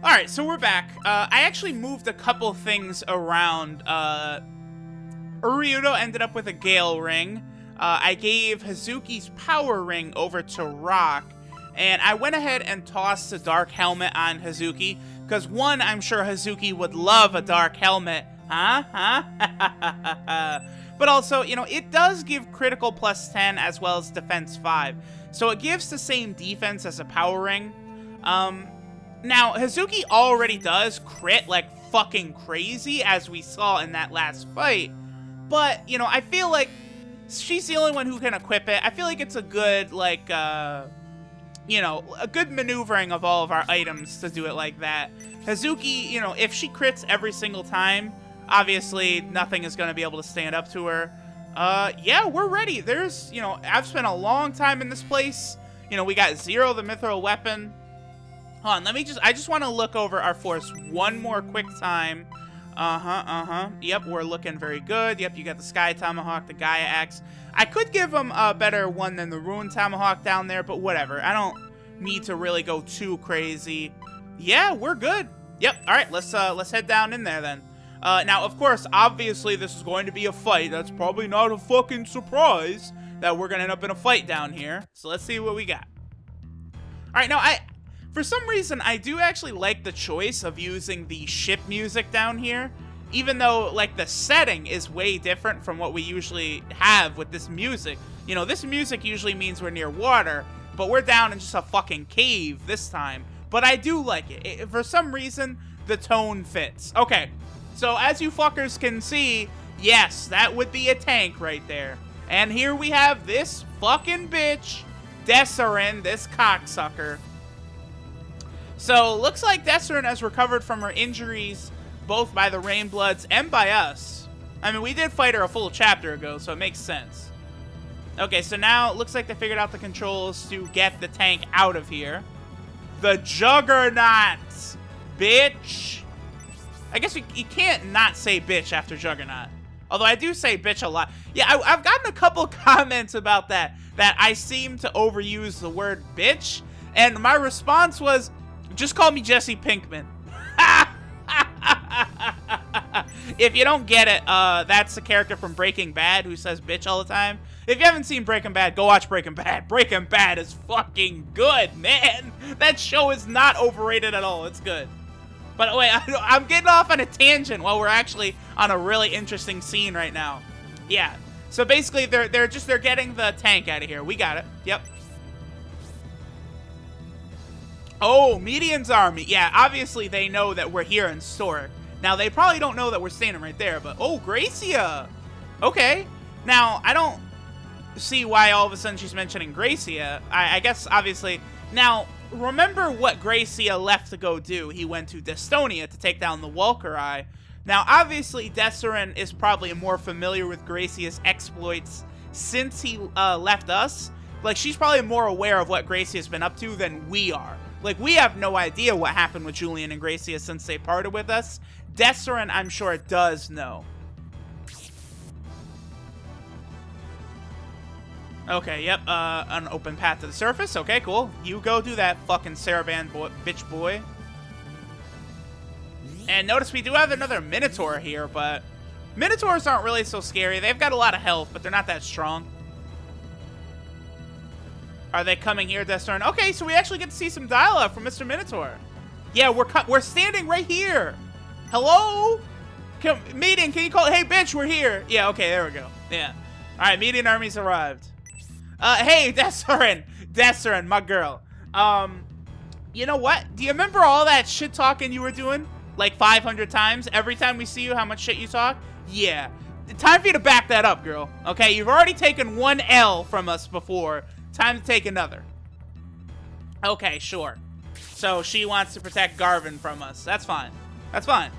Alright, so we're back. I actually moved a couple things around. Uryudo ended up with a Gale Ring. I gave Hazuki's Power Ring over to Rock. And I went ahead and tossed the Dark Helmet on Hazuki. Because one, I'm sure Hazuki would love a Dark Helmet. Huh? But also, you know, it does give critical plus 10 as well as defense 5. So it gives the same defense as a Power Ring. Now, Hazuki already does crit like fucking crazy, as we saw in that last fight. But, you know, I feel like she's the only one who can equip it. I feel like it's a good, like, you know, a good maneuvering of all of our items to do it like that. Hazuki, you know, if she crits every single time, obviously nothing is going to be able to stand up to her. Yeah, we're ready. There's, you know, I've spent a long time in this place. You know, we got Zero, the mithril weapon. Hold on, I just want to look over our force one more quick time. Yep, we're looking very good. Yep, you got the Sky Tomahawk, the Gaia Axe. I could give them a better one than the Ruin Tomahawk down there, but whatever. I don't need to really go too crazy. Yeah, we're good. Yep, alright, let's head down in there then. Now, of course, obviously this is going to be a fight. That's probably not a fucking surprise that we're gonna end up in a fight down here. So let's see what we got. Alright, now for some reason, I do actually like the choice of using the ship music down here, even though, like, the setting is way different from what we usually have with this music. You know, this music usually means we're near water, but we're down in just a fucking cave this time. But I do like it. For some reason, the tone fits. Okay, so as you fuckers can see, yes, that would be a tank right there. And here we have this fucking bitch, Dessheren, this cocksucker. So, looks like Dessheren has recovered from her injuries, both by the Rainbloods and by us. I mean, we did fight her a full chapter ago, so it makes sense. Okay, so now it looks like they figured out the controls to get the tank out of here. The Juggernaut! Bitch! I guess you can't not say bitch after Juggernaut. Although I do say bitch a lot. Yeah, I've gotten a couple comments about that I seem to overuse the word bitch. And my response was, just call me Jesse Pinkman. If you don't get it, that's the character from Breaking Bad who says bitch all the time. If you haven't seen Breaking Bad, go watch Breaking Bad. Breaking Bad is fucking good, man. That show is not overrated at all. It's good. But wait, I'm getting off on a tangent while we're actually on a really interesting scene right now. Yeah. So basically, they're getting the tank out of here. We got it. Yep. Oh, Median's army. Yeah, obviously they know that we're here in Stork. Now, they probably don't know that we're standing right there, but... Oh, Gracia! Okay. Now, I don't see why all of a sudden she's mentioning Gracia. I guess, obviously... Now, remember what Gracia left to go do. He went to Destonia to take down the Walkeri. Now, obviously, Dessheren is probably more familiar with Gracia's exploits since he left us. Like, she's probably more aware of what Gracia's been up to than we are. Like, we have no idea what happened with Julian and Gracia since they parted with us. Dessheren, I'm sure, does know. Okay, yep, an open path to the surface. Okay, cool. You go do that, fucking Saravan bitch boy. And notice we do have another Minotaur here, but Minotaurs aren't really so scary. They've got a lot of health, but they're not that strong. Are they coming here, Dessheren? Okay, so we actually get to see some dialogue from Mr. Minotaur. Yeah, we're standing right here. Hello? Median, can you call? Hey, bitch, we're here. Yeah, okay, there we go. Yeah. All right, Median army's arrived. Hey, Dessheren, my girl. You know what? Do you remember all that shit talking you were doing? Like 500 times? Every time we see you, how much shit you talk? Yeah. Time for you to back that up, girl. Okay, you've already taken one L from us before. Time to take another. Okay, sure. So she wants to protect Garvin from us. That's fine. That's fine.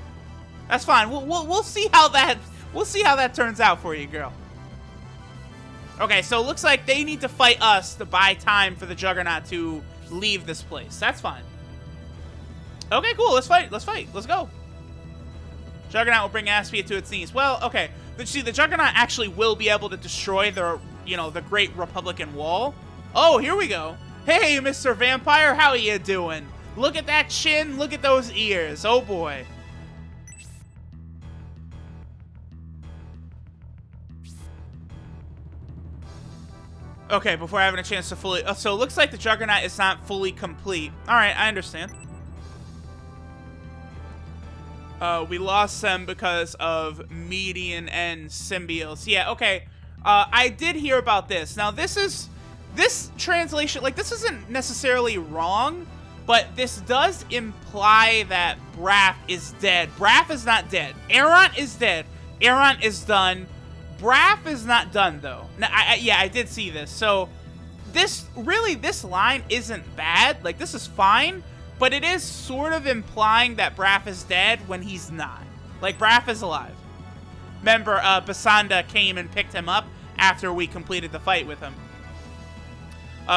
That's fine. We'll see how that turns out for you, girl. Okay, so it looks like they need to fight us to buy time for the Juggernaut to leave this place. That's fine. Okay, cool. Let's fight. Let's fight. Let's go. Juggernaut will bring Aspia to its knees. Well, okay. But see, the Juggernaut actually will be able to destroy the, you know, the Great Republican Wall. Oh, here we go. Hey, Mr. Vampire, how are you doing? Look at that chin. Look at those ears. Oh, boy. Okay, before having a chance to fully... Oh, so it looks like the Juggernaut is not fully complete. All right, I understand. We lost them because of Median and Symbios. Yeah, okay. I did hear about this. Now, this translation, like, this isn't necessarily wrong, but this does imply that Braff is dead. Braff is not dead. Eront is dead. Eront is done. Braff is not done, though. Now, yeah, I did see this. So, this line isn't bad. Like, this is fine, but it is sort of implying that Braff is dead when he's not. Like, Braff is alive. Remember, Basanda came and picked him up after we completed the fight with him.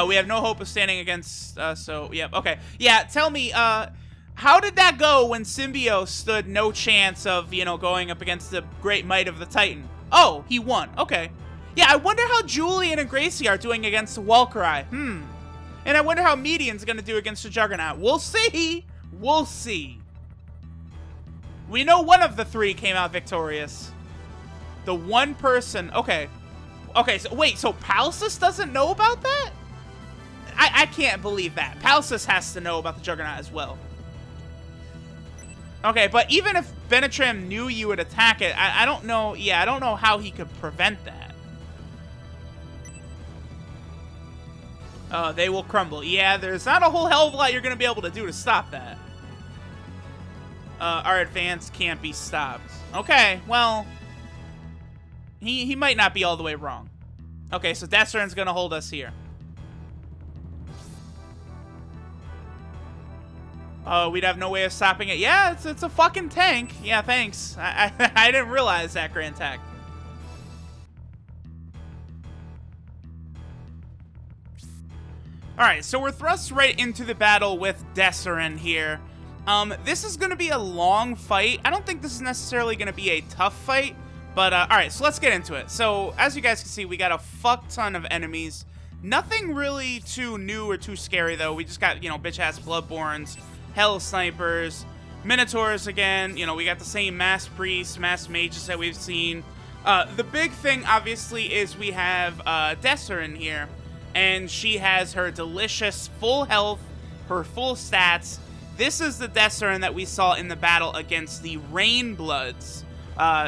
We have no hope of standing against, so, yep, okay. Yeah, tell me, how did that go when Symbios stood no chance of, you know, going up against the great might of the Titan? Oh, he won. Okay. Yeah, I wonder how Julian and Gracie are doing against the Walkerai. And I wonder how Median's gonna do against the Juggernaut. We'll see. We'll see. We know one of the three came out victorious. The one person... Okay. Okay, so wait, so Palsus doesn't know about that? I can't believe that. Palsus has to know about the Juggernaut as well. Okay, but even if Benetrim knew you would attack it, I don't know... Yeah, I don't know how he could prevent that. They will crumble. Yeah, there's not a whole hell of a lot you're going to be able to do to stop that. Our advance can't be stopped. Okay, well... He might not be all the way wrong. Okay, so Desheren's going to hold us here. We'd have no way of stopping it. Yeah, it's a fucking tank. Yeah, thanks. I didn't realize that, Grand Tech. Alright, so we're thrust right into the battle with Dessheren here. This is going to be a long fight. I don't think this is necessarily going to be a tough fight. But, alright, so let's get into it. So, as you guys can see, we got a fuck ton of enemies. Nothing really too new or too scary, though. We just got, you know, bitch-ass Bloodborns, Hell Snipers, Minotaurs again. You know, we got the same Mass Priests, Mass Mages that we've seen. The big thing, obviously, is we have Dessheren here. And she has her delicious full health, her full stats. This is the Dessheren that we saw in the battle against the Rainbloods.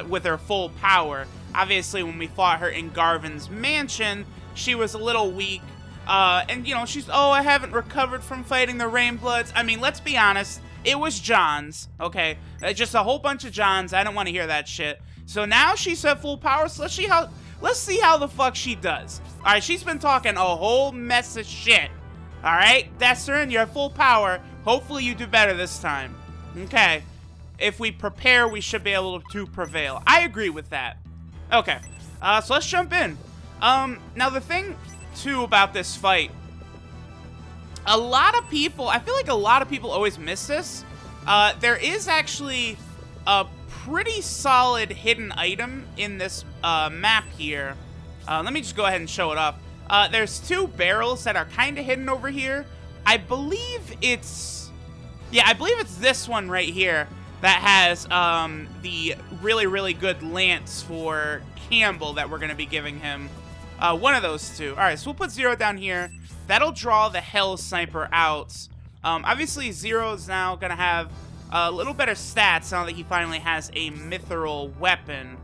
With her full power. Obviously, when we fought her in Garvin's mansion, she was a little weak. And, you know, she's, oh, I haven't recovered from fighting the Rainbloods. I mean, let's be honest. It was John's, okay? Just a whole bunch of John's. I don't want to hear that shit. So now she's at full power, so let's see how the fuck she does. Alright, she's been talking a whole mess of shit. Alright, Dessheren, you're at full power. Hopefully you do better this time. Okay. If we prepare, we should be able to prevail. I agree with that. Okay, so let's jump in. Now the thing, too, about this fight, a lot of people, I feel like a lot of people always miss this. There is actually a pretty solid hidden item in this map here. Let me just go ahead and show it up. There's two barrels that are kind of hidden over here. I believe it's this one right here. That has the really, really good lance for Campbell that we're going to be giving him. One of those two. Alright, so we'll put 0 down here. That'll draw the Hell Sniper out. Obviously, 0 is now going to have a little better stats now that he finally has a mithril weapon.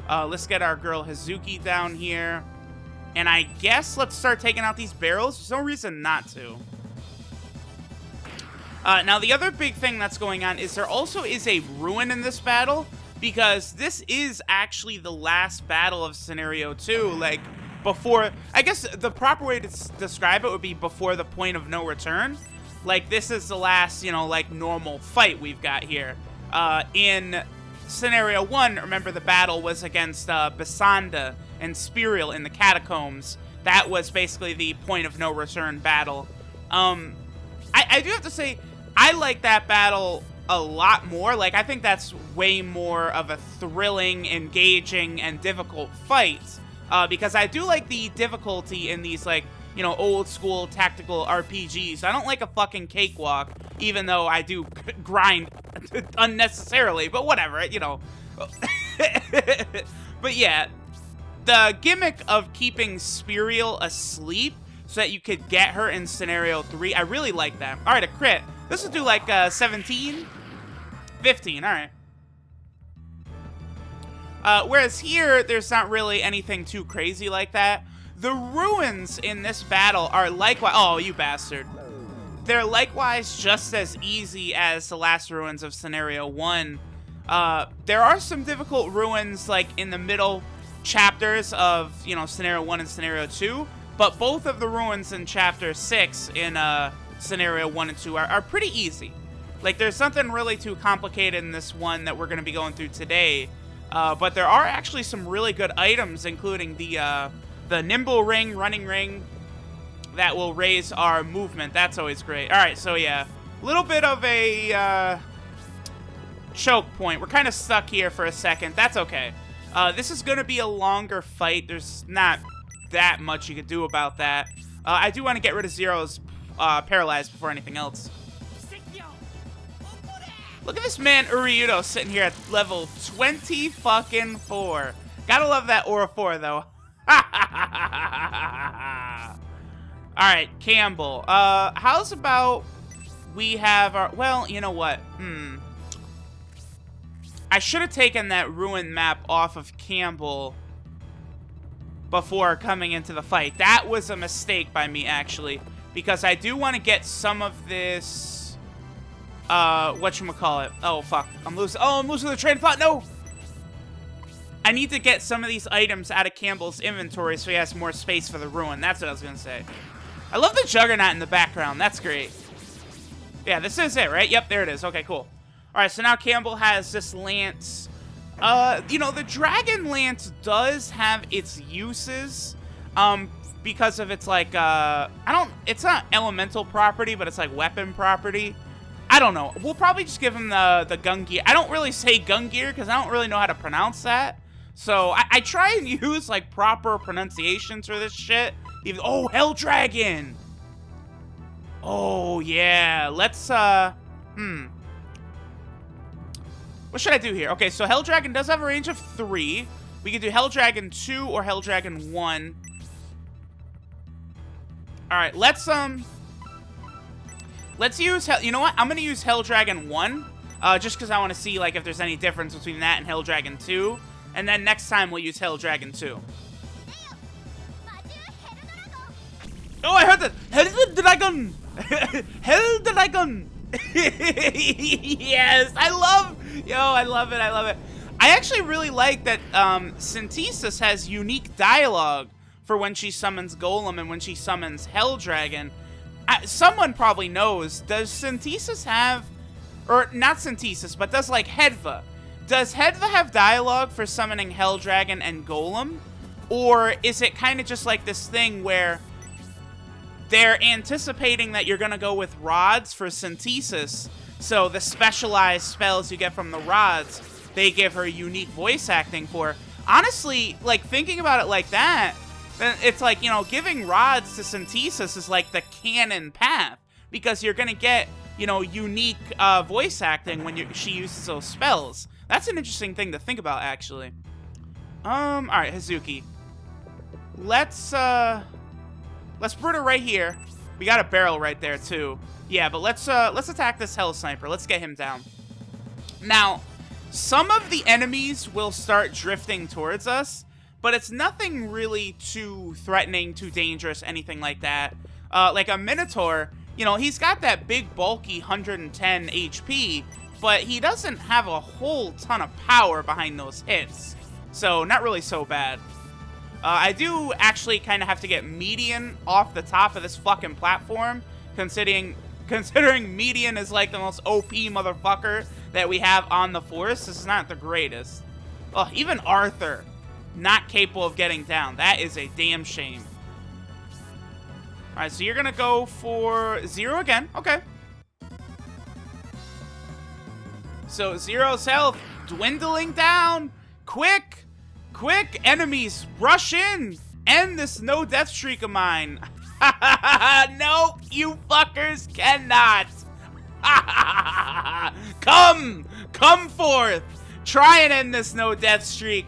Let's get our girl Hazuki down here. And I guess let's start taking out these barrels. There's no reason not to. Now, the other big thing that's going on is there also is a ruin in this battle, because this is actually the last battle of Scenario 2, like, before... I guess the proper way to describe it would be before the point of no return. Like, this is the last, you know, like, normal fight we've got here. In Scenario 1, remember the battle was against Basanda and Spiriel in the Catacombs. That was basically the point of no return battle. I do have to say... I like that battle a lot more. Like, I think that's way more of a thrilling, engaging, and difficult fight. Because I do like the difficulty in these, like, you know, old school tactical RPGs. I don't like a fucking cakewalk, even though I do grind unnecessarily, but whatever, you know. But yeah, the gimmick of keeping Spiriel asleep so that you could get her in scenario 3, I really like that. All right, a crit. This will do like 17, 15, all right. Whereas here, there's not really anything too crazy like that. The ruins in this battle are likewise... Oh, you bastard. They're likewise just as easy as the last ruins of Scenario 1. There are some difficult ruins, like, in the middle chapters of, you know, Scenario 1 and Scenario 2. But both of the ruins in Chapter 6 in Scenario 1 and 2 are pretty easy. Like, there's something really too complicated in this one that we're going to be going through today. But there are actually some really good items, including the Nimble Ring, Running Ring, that will raise our movement. That's always great. All right, so yeah, a little bit of a choke point. We're kind of stuck here for a second. That's okay. This is going to be a longer fight. There's not that much you can do about that. I do want to get rid of Zero's paralyzed before anything else. Look at this man, Uryudo, sitting here at level 20 fucking 4. Gotta love that Aura 4, though. Alright, Campbell. How's about we have our... Well, you know what? I should have taken that ruin map off of Campbell before coming into the fight. That was a mistake by me, actually. Because I do want to get some of this... whatchamacallit? Oh, fuck. I'm losing the train of thought. No! I need to get some of these items out of Campbell's inventory so he has more space for the ruin. That's what I was going to say. I love the Juggernaut in the background. That's great. Yeah, this is it, right? Yep, there it is. Okay, cool. Alright, so now Campbell has this lance. You know, the Dragon Lance does have its uses. Because of its, like, it's not elemental property, but it's, like, weapon property. I don't know. We'll probably just give him the Gungear. I don't really say Gungear because I don't really know how to pronounce that. So I try and use, like, proper pronunciations for this shit. Even, oh, Hell Dragon! Oh, yeah. Let's, what should I do here? Okay, so Hell Dragon does have a range of 3. We can do Hell Dragon 2 or Hell Dragon 1. Alright, let's use, you know what? I'm going to use Hell Dragon 1, just because I want to see, like, if there's any difference between that and Hell Dragon 2. And then next time we'll use Hell Dragon 2. Oh, I heard that! Hell Dragon! Hell Dragon! Yes! I love it, I love it. I actually really like that Synthesis has unique dialogue for when she summons Golem and when she summons Hell Dragon. Someone probably knows, does Synthesis have, or not Synthesis, but does, like, Hedva? Does Hedva have dialogue for summoning Hell Dragon and Golem? Or is it kind of just like this thing where they're anticipating that you're going to go with rods for Synthesis, so the specialized spells you get from the rods, they give her unique voice acting for? Honestly, like, thinking about it like that, then it's like, you know, giving rods to Synthesis is like the canon path, because you're gonna get, you know, unique voice acting when she uses those spells. That's an interesting thing to think about, actually. Alright, Hazuki. Let's put her right here. We got a barrel right there, too. Yeah, but let's attack this Hell Sniper. Let's get him down. Now, some of the enemies will start drifting towards us, but it's nothing really too threatening, too dangerous, anything like that. Like a Minotaur, you know, he's got that big, bulky 110 HP, but he doesn't have a whole ton of power behind those hits. So, not really so bad. I do actually kind of have to get Median off the top of this fucking platform, considering Median is like the most OP motherfucker that we have on the force. This is not the greatest. Oh, even Arthur, not capable of getting down. That is a damn shame. Alright, so you're gonna go for Zero again. Okay. So Zero's health dwindling down. Quick, enemies, rush in. End this no death streak of mine. Nope, you fuckers cannot. Come forth. Try and end this no death streak.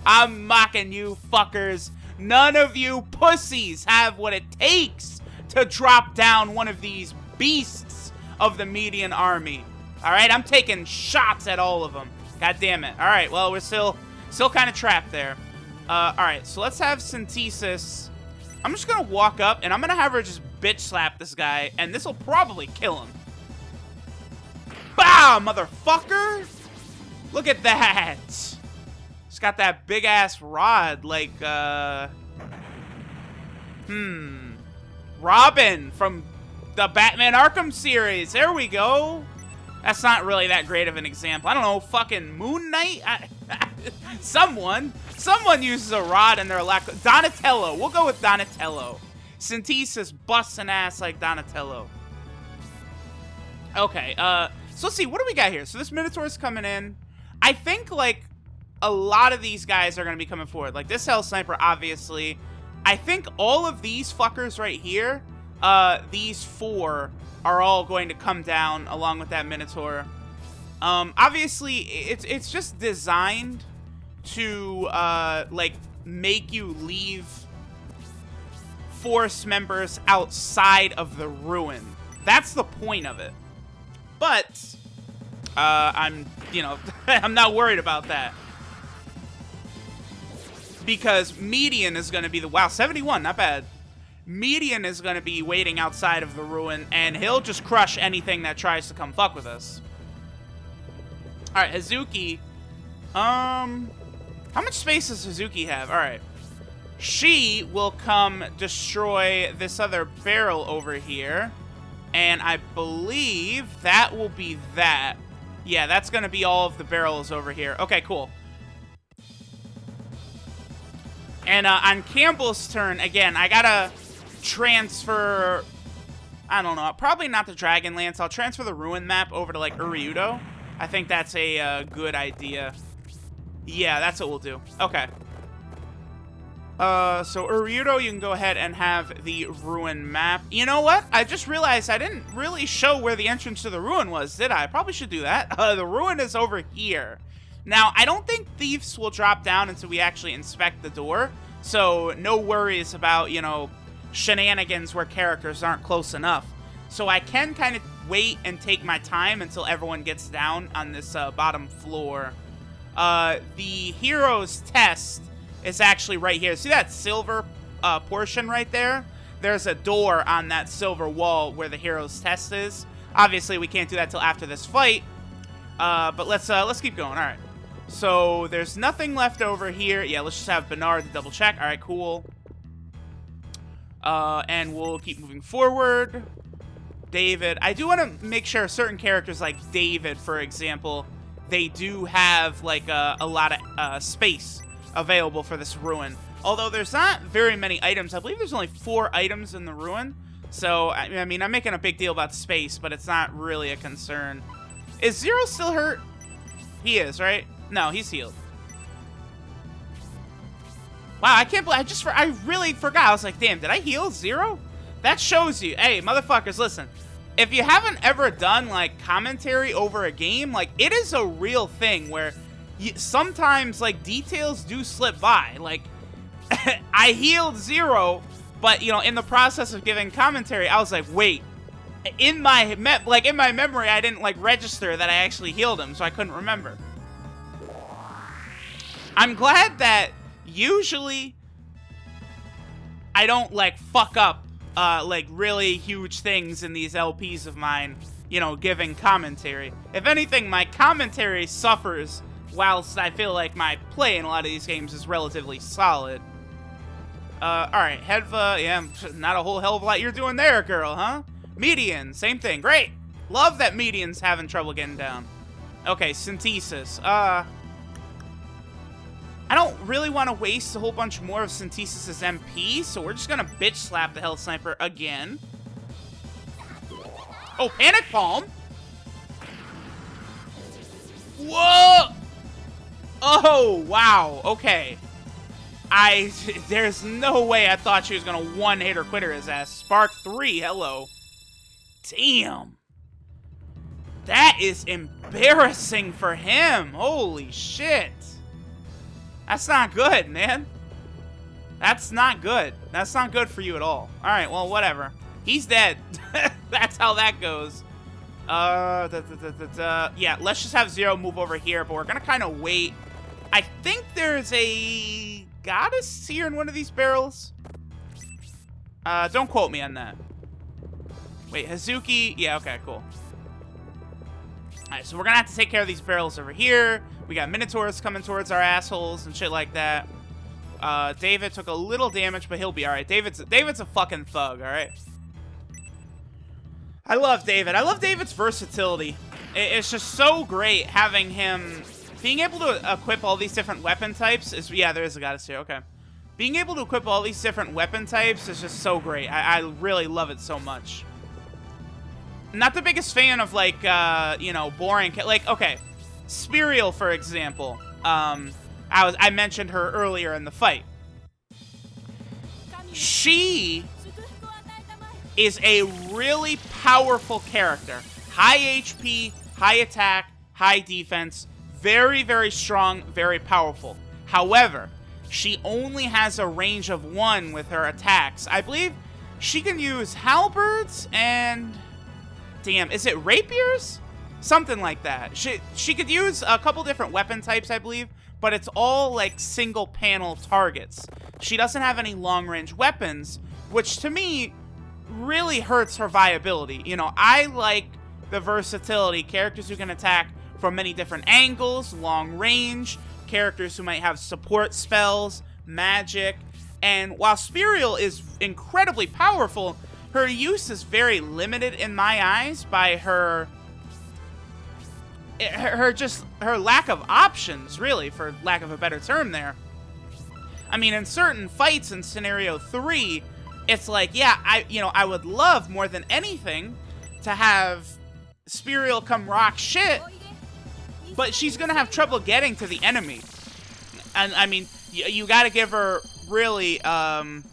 I'm mocking you fuckers. None of you pussies have what it takes to drop down one of these beasts of the Median army. Alright, I'm taking shots at all of them. God damn it. Alright, well, we're still kind of trapped there. Alright, so let's have Synthesis. I'm just gonna walk up, and I'm gonna have her just bitch slap this guy, and this will probably kill him. Bow, motherfucker! Look at that! It's got that big-ass rod, like, Robin from the Batman Arkham series. There we go. That's not really that great of an example. I don't know, fucking Moon Knight? Someone uses a rod in their Donatello. We'll go with Donatello. Synthesis busts an ass like Donatello. Okay, so let's see. What do we got here? So this Minotaur's coming in. I think, like, a lot of these guys are going to be coming forward. Like, this Hell Sniper, obviously. I think all of these fuckers right here, these four, are all going to come down along with that Minotaur. Obviously, it's just designed to, like, make you leave force members outside of the ruin. That's the point of it. But, I'm, you know, I'm not worried about that. Because Median is going to be the... Wow, 71, not bad. Median is going to be waiting outside of the ruin, and he'll just crush anything that tries to come fuck with us. Alright, Hazuki. How much space does Hazuki have? Alright. She will come destroy this other barrel over here. And I believe that will be that. Yeah, that's going to be all of the barrels over here. Okay, cool. And on Campbell's turn, again, I gotta transfer... I don't know, probably not the Dragon Lance. I'll transfer the Ruin map over to, like, Uryudo. I think that's a good idea. Yeah, that's what we'll do. Okay. So Uryudo, you can go ahead and have the Ruin map. You know what? I just realized I didn't really show where the entrance to the Ruin was, did I? Probably should do that. The Ruin is over here. Now, I don't think thieves will drop down until we actually inspect the door. So, no worries about, you know, shenanigans where characters aren't close enough. So I can kind of wait and take my time until everyone gets down on this bottom floor. The hero's test is actually right here. See that silver portion right there? There's a door on that silver wall where the hero's test is. Obviously, we can't do that till after this fight. But let's keep going. All right. So there's nothing left over here. Yeah, let's just have Bernard to double check. All right, cool. And we'll keep moving forward. David. I do want to make sure certain characters like David, for example, they do have like a lot of space available for this ruin. Although there's not very many items. I believe there's only 4 items in the ruin. So, I mean, I'm making a big deal about space, but it's not really a concern. Is Zero still hurt? He is, right? No, he's healed. Wow, I can't believe, I really forgot. I was like, damn, did I heal Zero? That shows you, hey, motherfuckers, listen. If you haven't ever done, like, commentary over a game, like, it is a real thing where sometimes, like, details do slip by. Like, I healed Zero, but, you know, in the process of giving commentary, I was like, wait. In my memory, I didn't, like, register that I actually healed him, so I couldn't remember. I'm glad that usually I don't, like, fuck up, like, really huge things in these LPs of mine, you know, giving commentary. If anything, my commentary suffers, whilst I feel like my play in a lot of these games is relatively solid. Alright, Hedva, yeah, not a whole hell of a lot you're doing there, girl, huh? Median, same thing, great! Love that Median's having trouble getting down. Okay, Synthesis, I don't really want to waste a whole bunch more of Synthesis's MP, so we're just gonna bitch slap the Hell Sniper again. Oh, Panic Palm! Whoa! Oh, wow, okay. There's no way I thought she was gonna one-hitter quitter his ass. Spark 3, hello. Damn. That is embarrassing for him. Holy shit. That's not good, man. That's not good. That's not good for you at all. Alright, well, whatever. He's dead. That's how that goes. Yeah, let's just have Zero move over here, but we're gonna kind of wait. I think there's a goddess here in one of these barrels. Don't quote me on that. Wait, Hazuki. Yeah, okay, cool. Alright, so we're gonna have to take care of these barrels over here. We got Minotaurs coming towards our assholes and shit like that. David took a little damage, but he'll be alright. David's a fucking thug, alright? I love David. I love David's versatility. It's just so great having him... Being able to equip all these different weapon types is... Yeah, there is a goddess here, okay. Being able to equip all these different weapon types is just so great. I really love it so much. Not the biggest fan of, like, you know, boring... Like, okay, Spiriel, for example. I mentioned her earlier in the fight. She is a really powerful character. High HP, high attack, high defense. Very, very strong, very powerful. However, she only has a range of 1 with her attacks. I believe she can use halberds and... Damn, is it rapiers? Something like that. She could use a couple different weapon types, I believe, but it's all like single panel targets. She doesn't have any long range weapons, which to me really hurts her viability. You know, I like the versatility, characters who can attack from many different angles, long range, characters who might have support spells, magic, and while Spiriel is incredibly powerful, her use is very limited in my eyes by her lack of options, really, for lack of a better term there. I mean, in certain fights in Scenario 3, it's like, yeah, I would love more than anything to have Spiriel come rock shit, but she's gonna have trouble getting to the enemy. And, I mean, you gotta give her, really,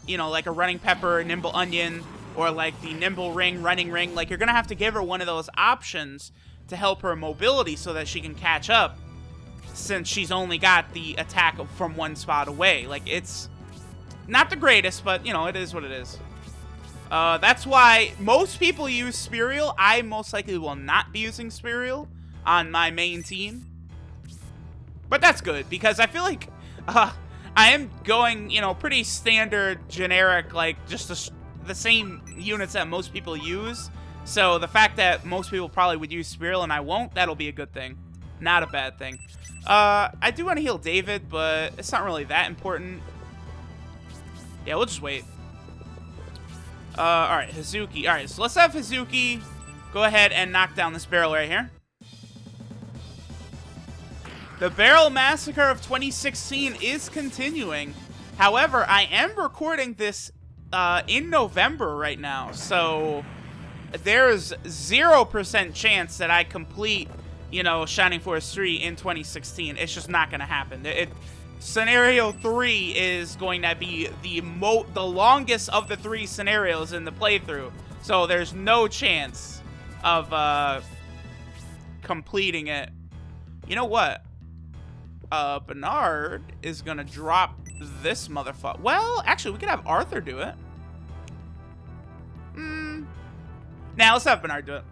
you know, like a Running Pepper, Nimble Onion, or like the Nimble Ring, Running Ring. Like, you're gonna have to give her one of those options to help her mobility so that she can catch up, since she's only got the attack from 1 spot away. Like, it's not the greatest, but, you know, it is what it is. That's why most people use Spiriel. I most likely will not be using Spiriel on my main team. But that's good, because I feel like I am going, you know, pretty standard, generic, like, just the same units that most people use. So the fact that most people probably would use Spiriel and I won't, that'll be a good thing. Not a bad thing. I do want to heal David, but it's not really that important. Yeah, we'll just wait. Alright, Hazuki. Alright, so let's have Hazuki go ahead and knock down this barrel right here. The Barrel Massacre of 2016 is continuing. However, I am recording this in November right now, so there's 0% chance that I complete, you know, Shining Force 3 in 2016. It's just not going to happen. Scenario 3 is going to be the longest of the 3 scenarios in the playthrough, so there's no chance of completing it. You know what? Bernard is going to drop this motherfucker. Well, actually, we could have Arthur do it. Now, let's have Bernard do it.